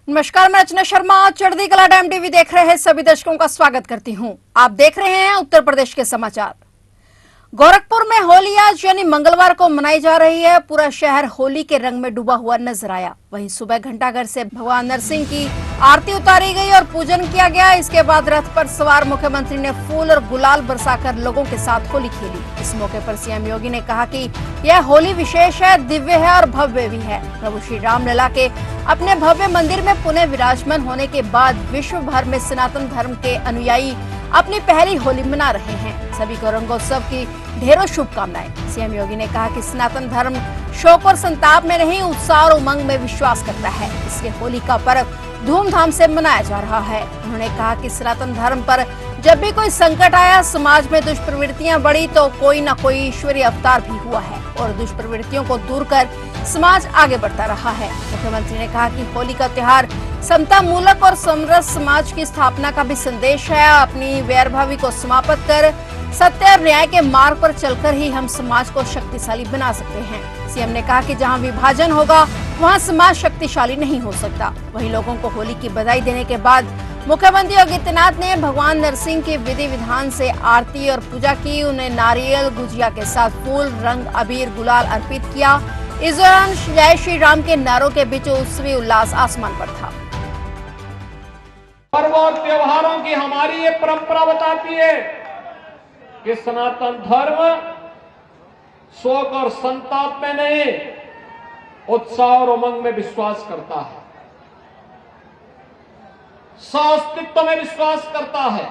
नमस्कार, मैं रचना शर्मा चढ़ती कला टाइम टीवी देख रहे हैं सभी दर्शकों का स्वागत करती हूं। आप देख रहे हैं उत्तर प्रदेश के समाचार। गोरखपुर में होली आज यानी मंगलवार को मनाई जा रही है। पूरा शहर होली के रंग में डूबा हुआ नजर आया। वहीं सुबह घंटाघर से भगवान नरसिंह की आरती उतारी गई और पूजन किया गया। इसके बाद रथ पर सवार मुख्यमंत्री ने फूल और गुलाल बरसाकर लोगों के साथ होली खेली। इस मौके पर सीएम योगी ने कहा कि यह होली विशेष है, दिव्य है और भव्य भी है। प्रभु श्री रामलला के अपने भव्य मंदिर में पुनः विराजमान होने के बाद विश्व भर में सनातन धर्म के अनुयायी अपनी पहली होली मना रहे हैं। सभी को रंगोत्सव की ढेरों शुभकामनाएं। सीएम योगी ने कहा कि सनातन धर्म शोक और संताप में नहीं, उत्साह और उमंग में विश्वास करता है। इसलिए होली का पर्व धूमधाम से मनाया जा रहा है। उन्होंने कहा कि सनातन धर्म पर जब भी कोई संकट आया, समाज में दुष्प्रवृत्तियां बढ़ी, तो कोई न कोई ईश्वरीय अवतार भी हुआ है और दुष्प्रवृत्तियों को दूर कर समाज आगे बढ़ता रहा है। मुख्यमंत्री ने कहा कि होली का त्योहार समता मूलक और समरस समाज की स्थापना का भी संदेश है। अपनी वैरभावी को समाप्त कर सत्य और न्याय के मार्ग पर चलकर ही हम समाज को शक्तिशाली बना सकते हैं। सीएम ने कहा कि जहां विभाजन होगा वहां समाज शक्तिशाली नहीं हो सकता। वहीं लोगों को होली की बधाई देने के बाद मुख्यमंत्री योगी आदित्यनाथ ने भगवान नरसिंह की विधि विधान से आरती और पूजा की। उन्हें नारियल गुजिया के साथ फूल, रंग, अबीर, गुलाल अर्पित किया। इस दौरान जय श्री राम के नारों के बीच उत्सवी उल्लास आसमान पर था। पर्व और त्योहारों की हमारी ये परंपरा बताती है कि सनातन धर्म शोक और संताप में नहीं, उत्साह और उमंग में विश्वास करता है, सह-अस्तित्व में विश्वास करता है,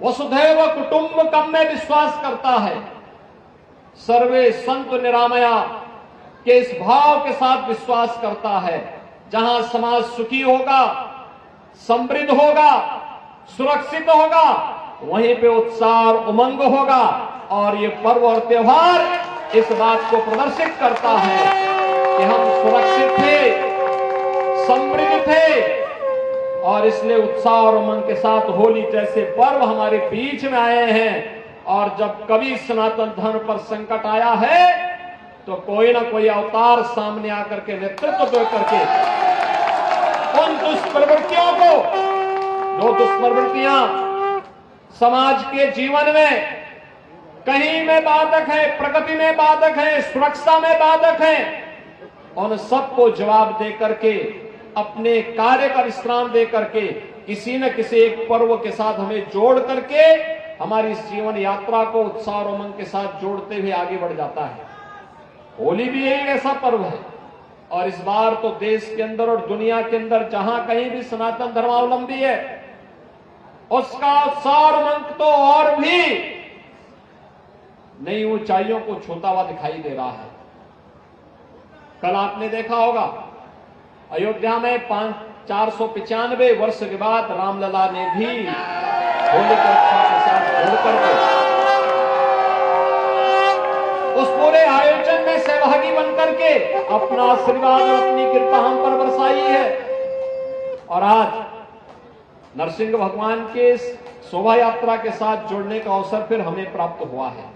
वसुधैव कुटुंबकम में विश्वास करता है, सर्वे संतु निरामया के इस भाव के साथ विश्वास करता है। जहां समाज सुखी होगा, समृद्ध होगा, सुरक्षित होगा, वहीं पे उत्साह और उमंग होगा। और ये पर्व और त्योहार इस बात को प्रदर्शित करता है कि हम सुरक्षित थे, समृद्ध थे और इसलिए उत्साह और उमंग के साथ होली जैसे पर्व हमारे बीच में आए हैं। और जब कभी सनातन धर्म पर संकट आया है तो कोई ना कोई अवतार सामने आकर के नेतृत्व दे करके उन दुष्प्रवृत्तियों को, जो दुष्प्रवृत्तियां समाज के जीवन में कहीं में बाधक है, प्रगति में बाधक है, सुरक्षा में बाधक है, उन सबको जवाब दे करके, अपने कार्य का विश्राम दे करके, किसी न किसी एक पर्व के साथ हमें जोड़ करके हमारी जीवन यात्रा को उत्साह और उमंग के साथ जोड़ते हुए आगे बढ़ जाता है। होली भी एक ऐसा पर्व है और इस बार तो देश के अंदर और दुनिया के अंदर जहां कहीं भी सनातन धर्मावलंबी है, उसका उत्साह और उमंग तो और भी नई ऊंचाइयों को छूता हुआ दिखाई दे रहा है। कल आपने देखा होगा अयोध्या में 495 वर्ष के बाद रामलला ने भी होली के उत्साह के साथ जुड़ करके उस पूरे आयोजन में सहभागी बनकर के अपना आशीर्वाद और अपनी कृपा हम पर बरसाई है। और आज नरसिंह भगवान के शोभा यात्रा के साथ जुड़ने का अवसर फिर हमें प्राप्त हुआ है।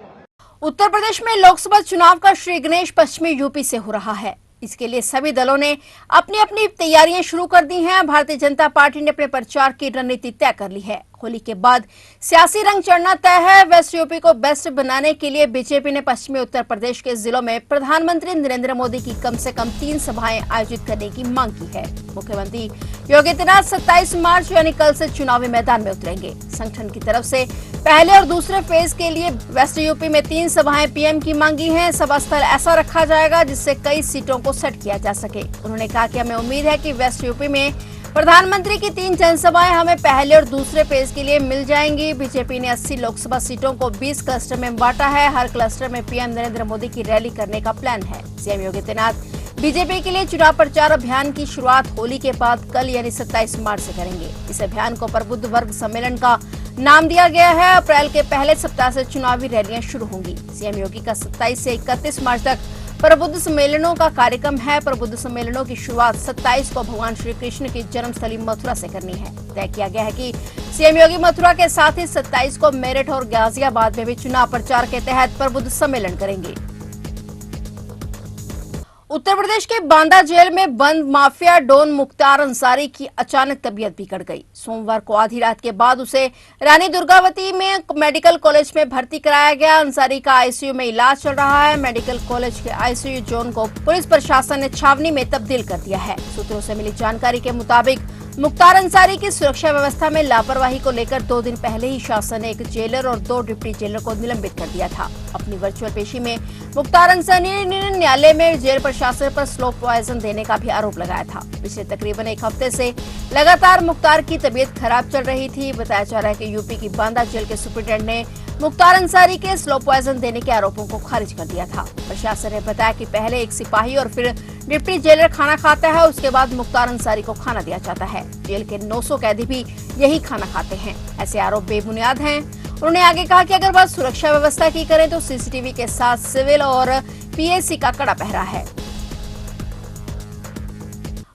उत्तर प्रदेश में लोकसभा चुनाव का श्री गणेश पश्चिमी यूपी से हो रहा है। इसके लिए सभी दलों ने अपनी अपनी तैयारियां शुरू कर दी हैं। भारतीय जनता पार्टी ने अपने प्रचार की रणनीति तय कर ली है। होली के बाद सियासी रंग चढ़ना तय है। वेस्ट यूपी को बेस्ट बनाने के लिए बीजेपी ने पश्चिमी उत्तर प्रदेश के जिलों में प्रधानमंत्री नरेंद्र मोदी की कम से कम 3 सभाएं आयोजित करने की मांग की है। मुख्यमंत्री योगी आदित्यनाथ 27 मार्च यानी कल से चुनावी मैदान में उतरेंगे। संगठन की तरफ से पहले और दूसरे फेज के लिए वेस्ट यूपी में 3 सभाएं पीएम की मांगी हैं। सभा स्थल ऐसा रखा जाएगा जिससे कई सीटों को सेट किया जा सके। उन्होंने कहा कि हमें उम्मीद है कि वेस्ट यूपी में प्रधानमंत्री की 3 जनसभाएं हमें पहले और दूसरे फेज के लिए मिल जाएंगी। बीजेपी ने 80 लोकसभा सीटों को 20 क्लस्टर में बांटा है। हर क्लस्टर में पीएम नरेंद्र मोदी की रैली करने का प्लान है। सीएम योगी आदित्यनाथ बीजेपी के लिए चुनाव प्रचार अभियान की शुरुआत होली के बाद कल यानी 27 मार्च से करेंगे। इस अभियान को प्रबुद्ध वर्ग सम्मेलन का नाम दिया गया है। अप्रैल के पहले सप्ताह से चुनावी रैलियां शुरू होंगी। सीएम योगी का 27 से 31 मार्च तक प्रबुद्ध सम्मेलनों का कार्यक्रम है। प्रबुद्ध सम्मेलनों की शुरुआत 27 को भगवान श्री कृष्ण की जन्मस्थली मथुरा से करनी है। तय किया गया है कि सीएम योगी मथुरा के साथ ही 27 को मेरठ और गाजियाबाद में भी चुनाव प्रचार के तहत प्रबुद्ध सम्मेलन करेंगे। उत्तर प्रदेश के बांदा जेल में बंद माफिया डॉन मुख्तार अंसारी की अचानक तबीयत बिगड़ गई। सोमवार को आधी रात के बाद उसे रानी दुर्गावती में मेडिकल कॉलेज में भर्ती कराया गया। अंसारी का आईसीयू में इलाज चल रहा है। मेडिकल कॉलेज के आईसीयू जोन को पुलिस प्रशासन ने छावनी में तब्दील कर दिया है। सूत्रों से मिली जानकारी के मुताबिक मुख्तार अंसारी की सुरक्षा व्यवस्था में लापरवाही को लेकर 2 दिन पहले ही शासन ने एक जेलर और 2 डिप्टी जेलर को निलंबित कर दिया था। अपनी वर्चुअल पेशी में मुख्तार अंसारी ने न्यायालय में जेल प्रशासन पर स्लो पॉइजन देने का भी आरोप लगाया था। पिछले तकरीबन 1 हफ्ते से लगातार मुख्तार की तबीयत खराब चल रही थी। बताया जा रहा है कि यूपी की बांदा जेल के सुप्रीटेंडेंट ने मुख्तार अंसारी के स्लो पॉइजन देने के आरोपों को खारिज कर दिया था। प्रशासन ने बताया कि पहले एक सिपाही और फिर डिप्टी जेलर खाना खाता है, उसके बाद मुख्तार अंसारी को खाना दिया जाता है। जेल के 900 कैदी भी यही खाना खाते हैं। ऐसे आरोप बेबुनियाद हैं। उन्होंने आगे कहा कि अगर बात सुरक्षा व्यवस्था की करें तो सीसीटीवी के साथ सिविल और पीएसी का कड़ा पहरा है।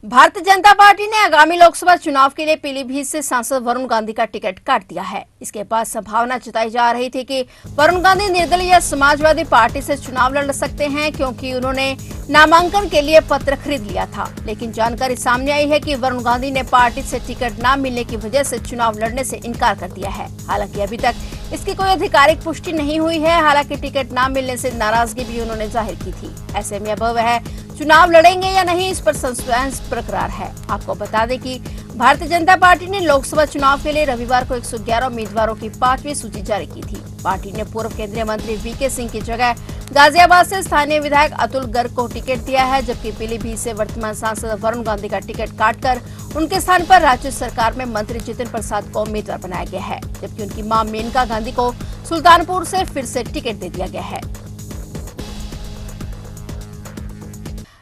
भारतीय जनता पार्टी ने आगामी लोकसभा चुनाव के लिए पीलीभीत से सांसद वरुण गांधी का टिकट काट दिया है। इसके बाद संभावना जताई जा रही थी कि वरुण गांधी निर्दलीय या समाजवादी पार्टी से चुनाव लड़ सकते हैं, क्योंकि उन्होंने नामांकन के लिए पत्र खरीद लिया था। लेकिन जानकारी सामने आई है कि वरुण गांधी ने पार्टी से टिकट न मिलने की वजह से चुनाव लड़ने से इनकार कर दिया है। हालांकि अभी तक इसकी कोई आधिकारिक पुष्टि नहीं हुई है। हालांकि टिकट न मिलने से नाराजगी भी उन्होंने जाहिर की थी। ऐसे में अब वह चुनाव लड़ेंगे या नहीं, इस पर सस्पेंस बरकरार है। आपको बता दें कि भारतीय जनता पार्टी ने लोकसभा चुनाव के लिए रविवार को 111 उम्मीदवारों की 5वीं सूची जारी की थी। पार्टी ने पूर्व केंद्रीय मंत्री वीके सिंह की जगह गाजियाबाद से स्थानीय विधायक अतुल गर्ग को टिकट दिया है, जबकि पीलीभीत से वर्तमान सांसद वरुण गांधी का टिकट काटकर उनके स्थान पर राज्य सरकार में मंत्री जितिन प्रसाद को उम्मीदवार बनाया गया है, जबकि उनकी मां मेनका गांधी को सुल्तानपुर से फिर से टिकट दे दिया गया है।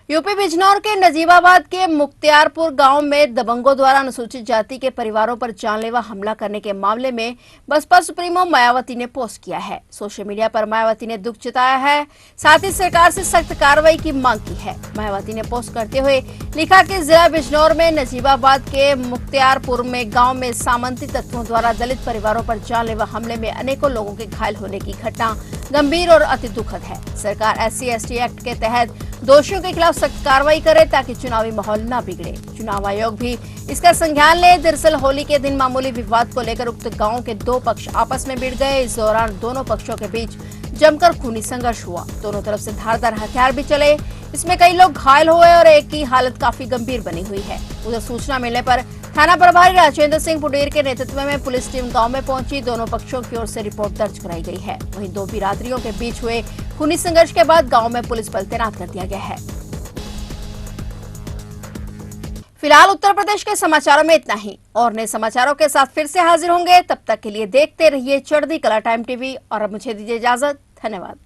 यूपी बिजनौर के नजीबाबाद के मुख्तियारपुर गांव में दबंगों द्वारा अनुसूचित जाति के परिवारों पर जानलेवा हमला करने के मामले में बसपा सुप्रीमो मायावती ने पोस्ट किया है। सोशल मीडिया पर मायावती ने दुख जताया है, साथ ही सरकार से सख्त कार्रवाई की मांग की है। मायावती ने पोस्ट करते हुए लिखा कि जिला बिजनौर में नजीबाबाद के मुख्तियारपुर में गाँव में सामंती तत्वों द्वारा दलित परिवारों पर जानलेवा हमले में अनेकों लोगों के घायल होने की घटना गंभीर और अति दुखद है। सरकार SC/ST एक्ट के तहत दोषियों के खिलाफ सख्त कार्रवाई करे ताकि चुनावी माहौल न बिगड़े। चुनाव आयोग भी इसका संज्ञान ले। दरअसल होली के दिन मामूली विवाद को लेकर उक्त गांव के 2 पक्ष आपस में भिड़ गए। इस दौरान दोनों पक्षों के बीच जमकर खूनी संघर्ष हुआ। दोनों तरफ से धारदार हथियार भी चले। इसमें कई लोग घायल हुए और एक की हालत काफी गंभीर बनी हुई है। उधर सूचना मिलने पर थाना प्रभारी राजेंद्र सिंह पुडेर के नेतृत्व में पुलिस टीम गांव में पहुंची। दोनों पक्षों की ओर से रिपोर्ट दर्ज कराई गई है। वहीं 2 बिरादरियों के बीच हुए खूनी संघर्ष के बाद गांव में पुलिस बल तैनात कर दिया गया है। फिलहाल उत्तर प्रदेश के समाचारों में इतना ही। और नए समाचारों के साथ फिर से हाजिर होंगे। तब तक के लिए देखते रहिए चढ़ती कला टाइम टीवी और अब मुझे दीजिए इजाजत। धन्यवाद।